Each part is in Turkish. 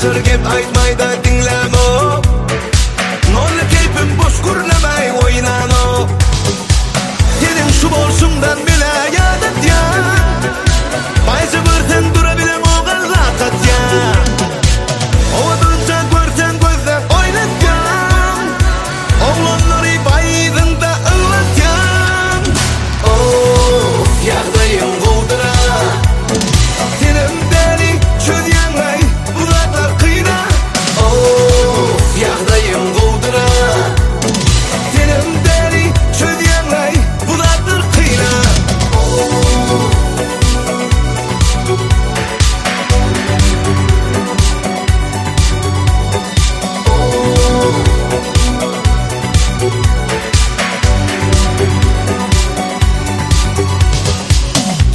Hazır gep aytmayda dinlemo. Nolla keyfim boş gurlamay oynano. Senin şu bolsundan bile yadat ya. Baysa birden durabilen oğal rahat ya. Ova dönsen görsen gözden oynat ya. Oğlanları baydında ıvlat ya. Oh, yağdayım gudura. Senin deli çöz yanay, bulatlar kıyna. Oh, yağdayım gudura. Senin deli çöz yanay, bulatlar kıyna.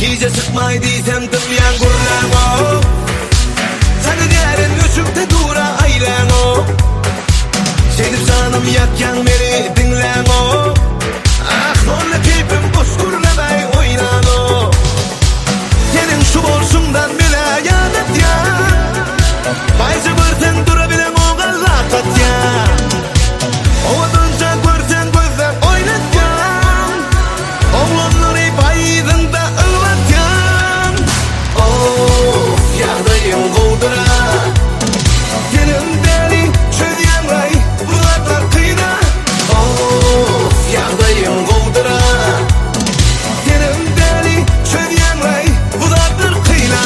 Gece sıkmay diysem tıplayan gurlamo. Sana derin üsükte dura aylamo. Sevdim sanım yakyan beni dinlemo. Ah nolla keyfim boş gurlamay oynano. Senin şu bolsundan bile yadat ya. Baysa birden durabilen oğal rahat ya. Ova dönsen görsen gözden oynat ya. Oğlanları baydında ıvlat ya. Oh, yağdayım gudura. Senin deli çöz yanay, bulatlar kıyna. Oh, yağdayım gudura. Senin deli çöz yanay, bulatlar kıyna.